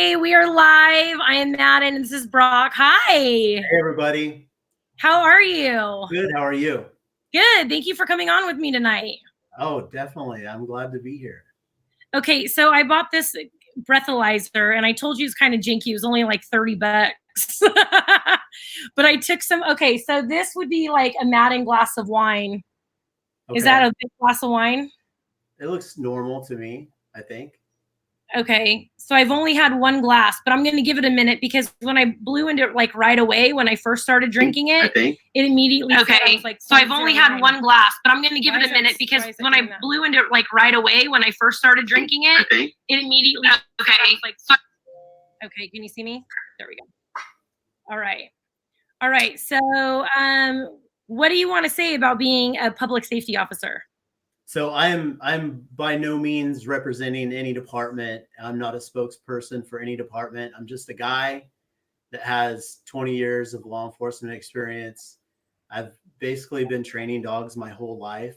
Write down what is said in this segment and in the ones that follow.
Okay, we are live. I am Madden, and this is Brock. Hi. Hey, everybody. How are you? Good. How are you? Good. Thank you for coming on with me tonight. Oh, definitely. I'm glad to be here. Okay, so I bought this breathalyzer, and I told you it's kind of janky. It was only like $30. But I took some. Okay, so this would be like a Madden glass of wine. Okay. Is that a big glass of wine? It looks normal to me, I think. Okay, so I've only had one glass, but I'm going to give it a minute because when I blew into it like right away when I first started drinking it, it immediately okay. Like, so I've only had one glass, but I'm going to give it a minute because when I blew into it like right away when I first started drinking it, it immediately like. Okay, can you see me? There we go. All right. So, what do you want to say about being a public safety officer? So I'm by no means representing any department. I'm not a spokesperson for any department. I'm just a guy that has 20 years of law enforcement experience. I've basically been training dogs my whole life.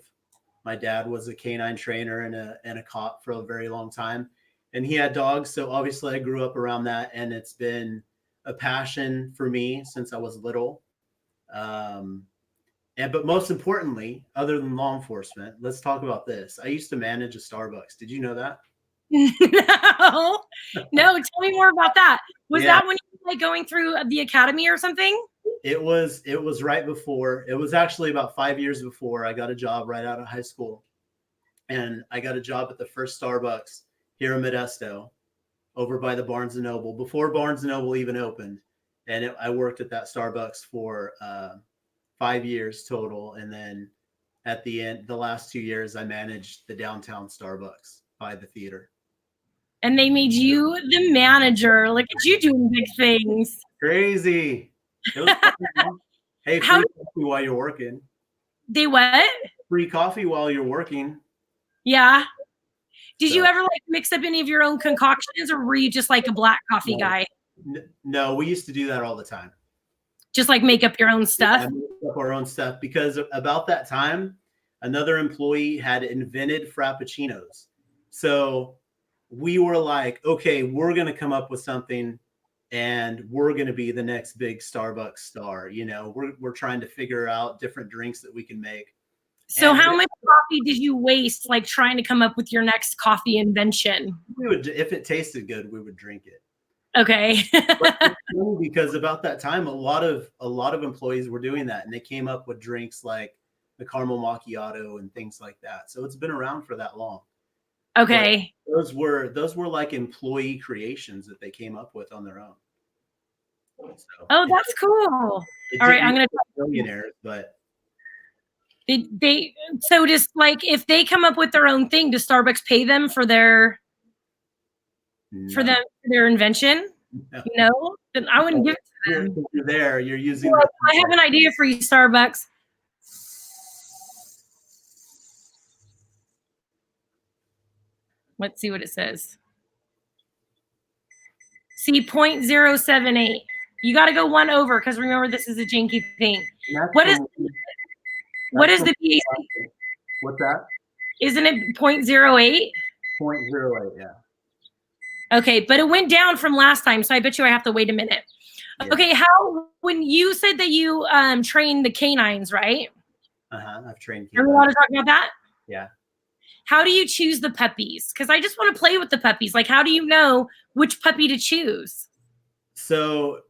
My dad was a canine trainer and a cop for a very long time, and he had dogs. So obviously I grew up around that, and it's been a passion for me since I was little. But most importantly, other than law enforcement, let's talk about this. I used to manage a Starbucks. Did you know that? No. Tell me more about that. Was that when you were like going through the academy or something? It was right before. It was actually about 5 years before I got a job right out of high school. And I got a job at the first Starbucks here in Modesto over by the Barnes & Noble before Barnes & Noble even opened. And I worked at that Starbucks for 5 years total. And then at the end, the last 2 years, I managed the downtown Starbucks by the theater. And they made you the manager. Look at you doing big things. Crazy. It was fun. Hey, free coffee while you're working. They what? Free coffee while you're working. Yeah. Did you ever like mix up any of your own concoctions, or were you just like a black coffee guy? No, we used to do that all the time. Just like make up your own stuff? Yeah, make up our own stuff, because about that time, another employee had invented Frappuccinos. So we were like, okay, we're going to come up with something, and we're going to be the next big Starbucks star. You know, we're trying to figure out different drinks that we can make. So how much coffee did you waste like trying to come up with your next coffee invention? We would, if it tasted good, we would drink it. Okay. Because about that time, a lot of employees were doing that, and they came up with drinks like the caramel macchiato and things like that. So it's been around for that long. Okay. But those were like employee creations that they came up with on their own. So that's cool. All right, I'm gonna millionaires, but they so just like if they come up with their own thing, does Starbucks pay them for their invention? No, then I wouldn't give it to them. You're there. You're using. Well, I have an idea for you, Starbucks. Let's see what it says. See, 0.078. You got to go one over because remember this is a janky thing. What is the PAC? What's that? Isn't it 0.08? 0.08, yeah. Okay, but it went down from last time, so I bet you I have to wait a minute. Yeah. Okay, when you said that you trained the canines, right? I've trained canines. You want to talk about that? Yeah. How do you choose the puppies? Because I just want to play with the puppies. Like, how do you know which puppy to choose? So,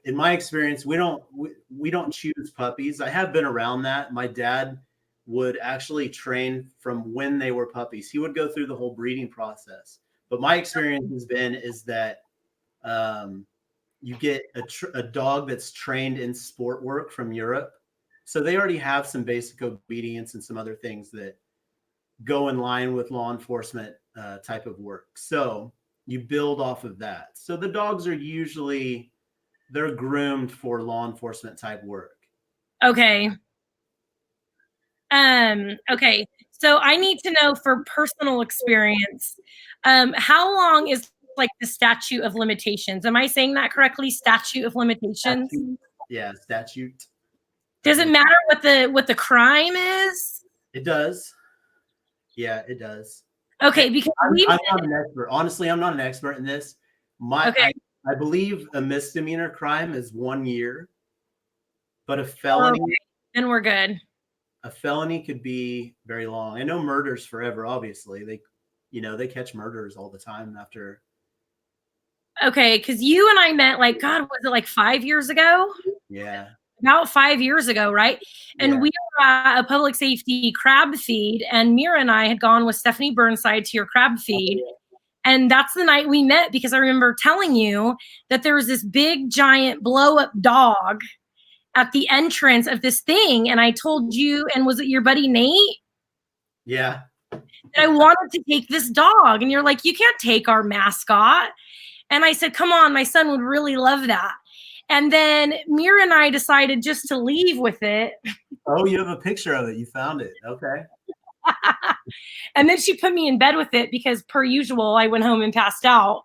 in my experience, we don't choose puppies. I have been around that. My dad would actually train from when they were puppies. He would go through the whole breeding process. But my experience is that you get a dog that's trained in sport work from Europe. So they already have some basic obedience and some other things that go in line with law enforcement type of work. So you build off of that. So the dogs are usually, they're groomed for law enforcement type work. Okay. Okay. So I need to know for personal experience, how long is like the statute of limitations? Am I saying that correctly? Statute of limitations? Statute. Yeah, statute. Does it matter what the crime is? It does. Yeah, it does. Okay, because I'm not an expert. Honestly, I'm not an expert in this, I believe a misdemeanor crime is 1 year, but a felony. Then we're good. A felony could be very long. I know murder's forever. Obviously, they catch murderers all the time after. Okay, because you and I met was it like 5 years ago? Yeah. About 5 years ago, right? And we were at a public safety crab feed, and Mira and I had gone with Stephanie Burnside to your crab feed. And that's the night we met, because I remember telling you that there was this big, giant, blow-up dog at the entrance of this thing. And I told you, and was it your buddy Nate? Yeah. That I wanted to take this dog. And you're like, you can't take our mascot. And I said, come on, my son would really love that. And then Mira and I decided just to leave with it. Oh, you have a picture of it. You found it. Okay. And then she put me in bed with it because, per usual, I went home and passed out.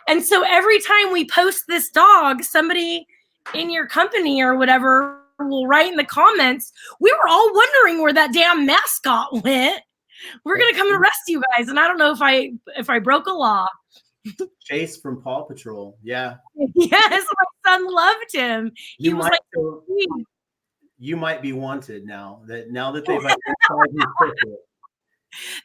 And so every time we post this dog, somebody in your company or whatever will write in the comments, we were all wondering where that damn mascot went. We're going to come arrest you guys. And I don't know if I broke a law. Chase from Paw Patrol. Yeah. Yes, my son loved him. He was like, you might be wanted now that they've identified you.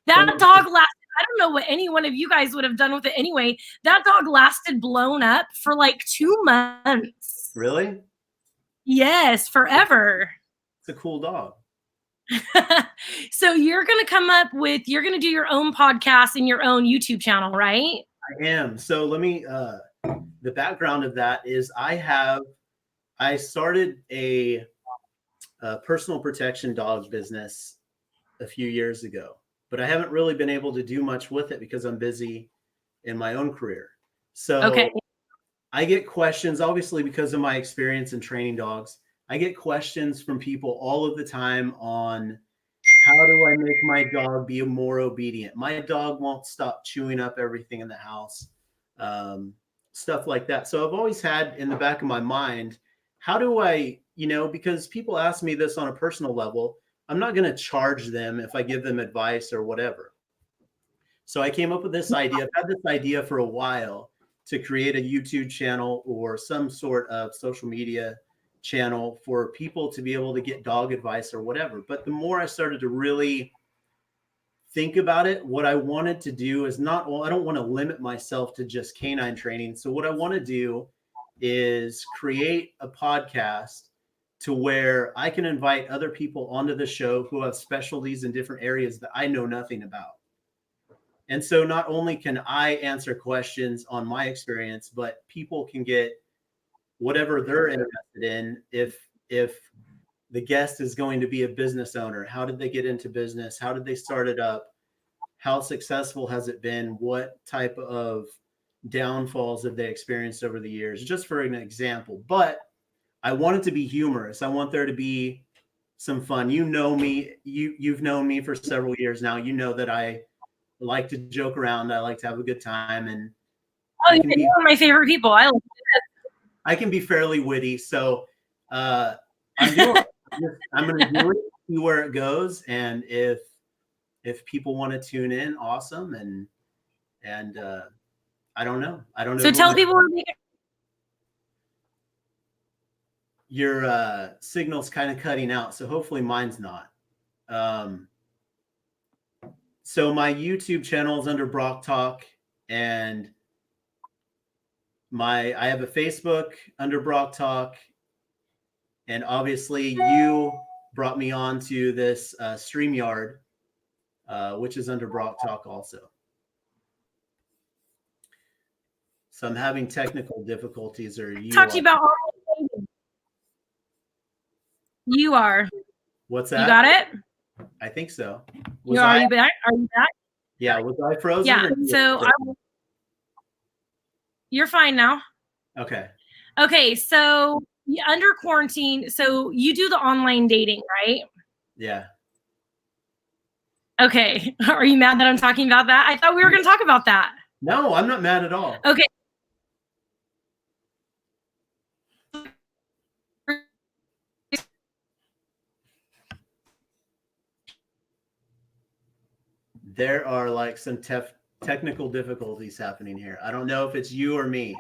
That dog lasted, I don't know what any one of you guys would have done with it anyway. That dog lasted blown up for like 2 months. Really? Yes, forever. It's a cool dog. So you're going to do your own podcast and your own YouTube channel, right? I am. So let me, the background of that is I started a personal protection dog business a few years ago, but I haven't really been able to do much with it because I'm busy in my own career. So I get questions, obviously, because of my experience in training dogs. I get questions from people all of the time on how do I make my dog be more obedient? My dog won't stop chewing up everything in the house, stuff like that. So I've always had in the back of my mind, how do I, because people ask me this on a personal level, I'm not going to charge them if I give them advice or whatever. So I came up with this idea. I've had this idea for a while to create a YouTube channel or some sort of social media channel for people to be able to get dog advice or whatever. But the more I started to really think about it, what I wanted to do is I don't want to limit myself to just canine training. So what I want to do is create a podcast to where I can invite other people onto the show who have specialties in different areas that I know nothing about. And so not only can I answer questions on my experience, but people can get whatever they're interested in. If the guest is going to be a business owner, how did they get into business? How did they start it up? How successful has it been? What type of downfalls have they experienced over the years? Just for an example. But I want it to be humorous. I want there to be some fun. You know me. You've known me for several years now. You know that I like to joke around. I like to have a good time. And you're one of my favorite people. I can be fairly witty. So I'm going to do it, see where it goes. And if people want to tune in, awesome. And I don't know. So tell people where they can. Your signal's kind of cutting out, so hopefully mine's not. So my YouTube channel is under Brock Talk, and I have a Facebook under Brock Talk, and obviously you brought me on to this StreamYard, which is under Brock Talk also. So I'm having technical difficulties, or you talk to you about all. You are. What's that? You got it? I think so. Are you back? Are you back? Yeah, was I frozen? Yeah, so you're fine now. Okay. Okay, so under quarantine, so you do the online dating, right? Yeah. Okay. Are you mad that I'm talking about that? I thought we were going to talk about that. No, I'm not mad at all. Okay. There are like some technical difficulties happening here. I don't know if it's you or me.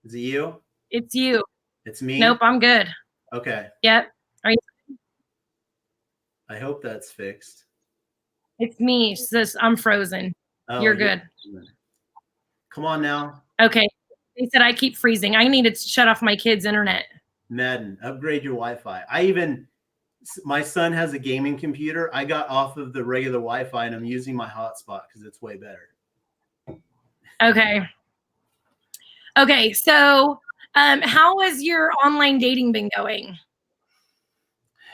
Is it you? It's you. It's me? Nope, I'm good. Okay. Yep. Are you? I hope that's fixed. It's me. She says I'm frozen. Oh, You're good. Come on now. Okay. They said I keep freezing. I need to shut off my kids' internet. Madden, upgrade your Wi-Fi. My son has a gaming computer. I got off of the regular Wi-Fi and I'm using my hotspot because it's way better. Okay. Okay. So, how has your online dating been going?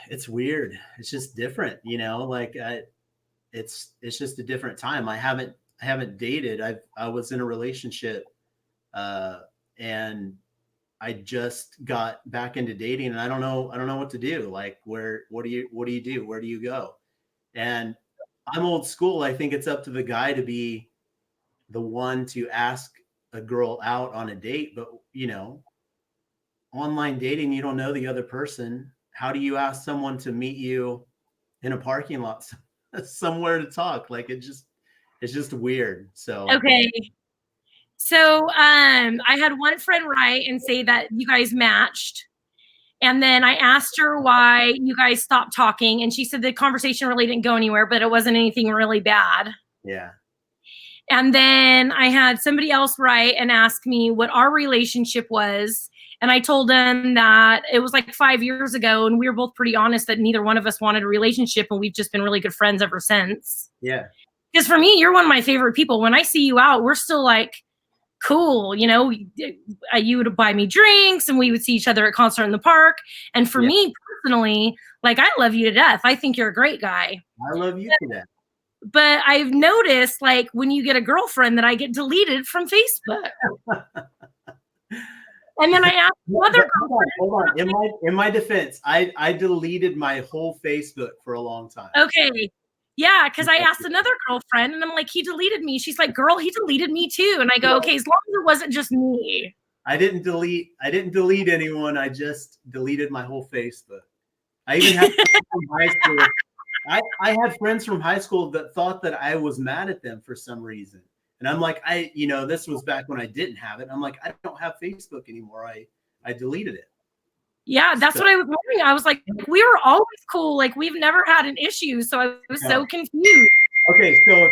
It's weird. It's just different, like it's just a different time. I haven't dated. I was in a relationship, and I just got back into dating, and I don't know what to do. Like, what do you do? Where do you go? And I'm old school. I think it's up to the guy to be the one to ask a girl out on a date. But online dating, you don't know the other person. How do you ask someone to meet you in a parking lot somewhere to talk? Like, it's just weird. So okay. So I had one friend write and say that you guys matched. And then I asked her why you guys stopped talking. And she said the conversation really didn't go anywhere, but it wasn't anything really bad. Yeah. And then I had somebody else write and ask me what our relationship was. And I told them that it was like 5 years ago. And we were both pretty honest that neither one of us wanted a relationship. And we've just been really good friends ever since. Yeah. Because for me, you're one of my favorite people. When I see you out, we're still like, cool. You would buy me drinks and we would see each other at concert in the park. And for me personally, like, I love you to death. I think you're a great guy. I love you to death. But I've noticed, like, when you get a girlfriend, that I get deleted from Facebook. And then I asked other girlfriends. Hold on. In my defense, I deleted my whole Facebook for a long time. Okay. Yeah, because I asked another girlfriend and I'm like, he deleted me. She's like, girl, he deleted me too. And I go, okay, as long as it wasn't just me. I didn't delete anyone. I just deleted my whole Facebook. I even had friends from high school. I had friends from high school that thought that I was mad at them for some reason. And I'm like, this was back when I didn't have it. I'm like, I don't have Facebook anymore. I deleted it. Yeah, that's what I was wondering. I was like, we were always cool. Like, we've never had an issue. So I was so confused. Okay, so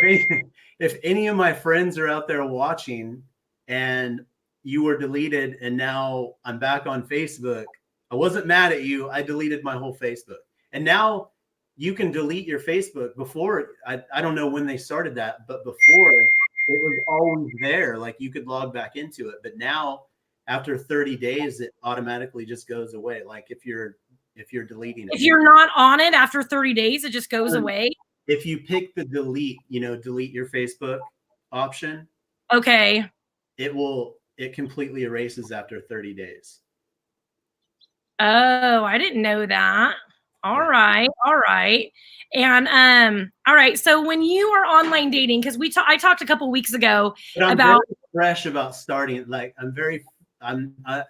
if any of my friends are out there watching and you were deleted and now I'm back on Facebook, I wasn't mad at you. I deleted my whole Facebook. And now you can delete your Facebook. Before, I don't know when they started that, but before it was always there. Like, you could log back into it. But now, after 30 days, it automatically just goes away. Like, if you're deleting it. If you're not on it after 30 days, it just goes away. If you pick the delete your Facebook option. Okay. It completely erases after 30 days. Oh, I didn't know that. All right. And all right. So when you are online dating, because I talked a couple weeks ago about very fresh about starting. Like, I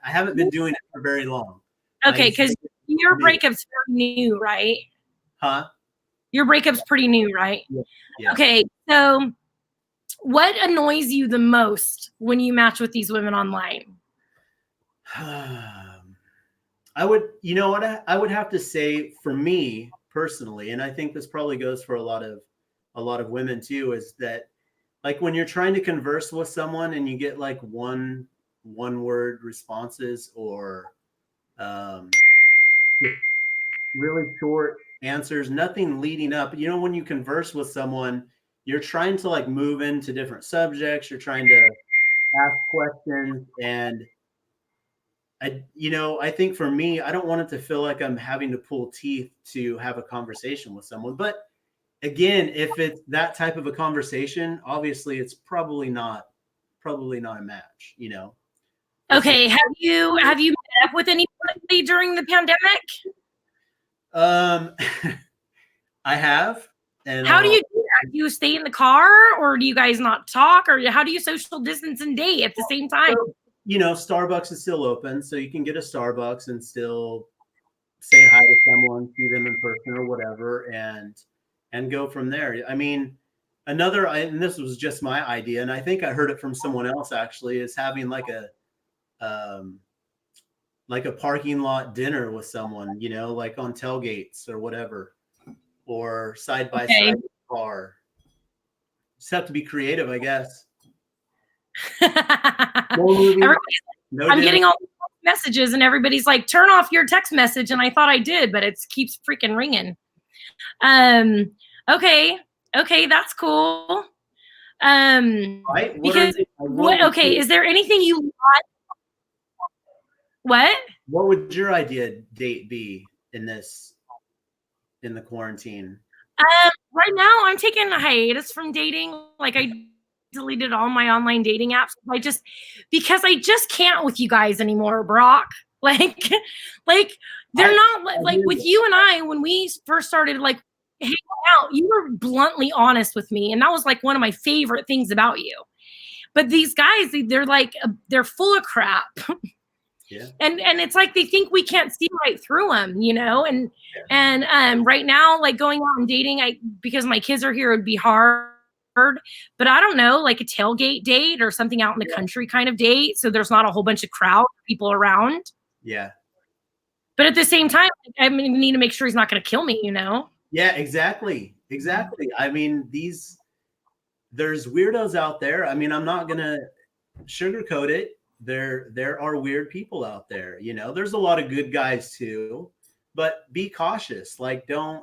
haven't been doing it for very long. Okay, because your breakup's pretty new, right? Huh? Your breakup's pretty new, right? Yeah. Okay, so what annoys you the most when you match with these women online? I would have to say, for me personally, and I think this probably goes for a lot of women too, is that, like, when you're trying to converse with someone and you get like one word responses or really short answers, nothing leading up. When you converse with someone, you're trying to like move into different subjects, you're trying to ask questions, and I think for me, I don't want it to feel like I'm having to pull teeth to have a conversation with someone. But again, if it's that type of a conversation, obviously it's probably not a match, Okay, have you met up with anybody during the pandemic? I have. And how do you do that? Do you stay in the car, or do you guys not talk, or how do you social distance and date at the same time? Starbucks is still open, so you can get a Starbucks and still say hi to someone, see them in person or whatever, and go from there. I mean, another, and this was just my idea, and I think I heard it from someone else actually, is having like a parking lot dinner with someone, you know, like on tailgates or whatever, or side by side car. Just have to be creative, I guess. I'm getting all these messages and everybody's like, turn off your text message. And I thought I did, but it keeps freaking ringing. Okay. That's cool. Right? Okay. Is there anything you want? What? What would your idea date be in the quarantine? Right now I'm taking a hiatus from dating. Like I deleted all my online dating apps. Because I just can't with you guys anymore, Brock. Like they're not like with you and I, when we first started like hanging out, you were bluntly honest with me. And that was like one of my favorite things about you. But these guys, they're like, they're full of crap. Yeah. And it's like they think we can't see right through them, you know. And right now, like going out and dating, because my kids are here, it would be hard. But I don't know, like a tailgate date or something out in the country kind of date, so there's not a whole bunch of crowd people around. Yeah. But at the same time, I need to make sure he's not going to kill me, you know. Yeah, exactly. I mean, there's weirdos out there. I mean, I'm not gonna sugarcoat it. There are weird people out there, you know. There's a lot of good guys too, but be cautious. Like don't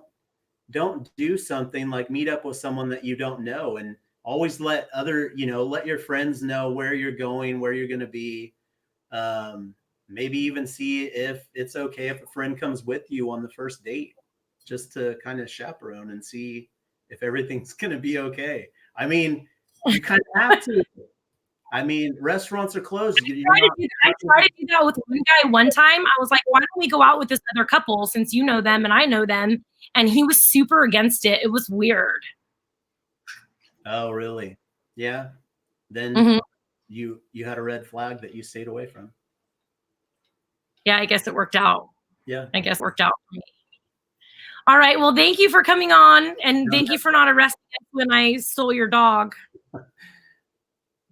do something like meet up with someone that you don't know, and always let your friends know where you're going, where you're going to be. Maybe even see if it's okay if a friend comes with you on the first date, just to kind of chaperone and see if everything's going to be okay. I mean, you kind of have to. I mean, restaurants are closed. I tried to do that with one guy one time. I was like, why don't we go out with this other couple since you know them and I know them? And he was super against it. It was weird. Oh, really? Yeah. Then you had a red flag that you stayed away from. Yeah, I guess it worked out. Yeah. I guess it worked out for me. All right. Well, thank you for coming on, and thank you for not arresting us when I stole your dog.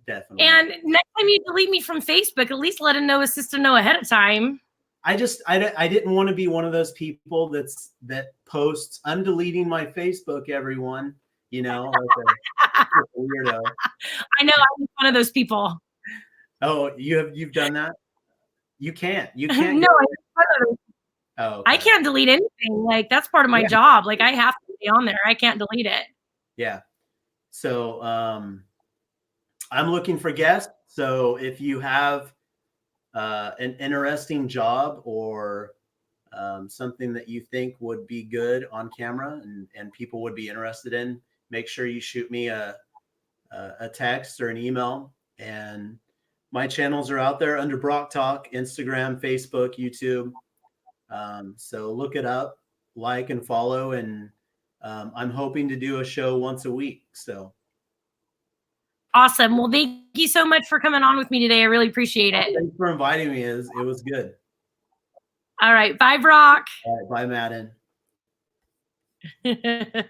Definitely. And next time you delete me from Facebook, at least let him know his sister know ahead of time. I didn't want to be one of those people that posts, I'm deleting my Facebook, everyone. You know, like a weirdo. I know, I'm one of those people. Oh, you've done that? You can't. No, okay. I can't delete anything. Like that's part of my job. Like I have to be on there. I can't delete it. Yeah. So I'm looking for guests. So if you have an interesting job or something that you think would be good on camera and people would be interested in, make sure you shoot me a text or an email. And my channels are out there under Brock Talk, Instagram, Facebook, YouTube. So look it up, like and follow. And I'm hoping to do a show once a week. So. Awesome. Well, thank you so much for coming on with me today. I really appreciate it. Thanks for inviting me. It was good. All right. Bye, Brock. All right. Bye, Madden.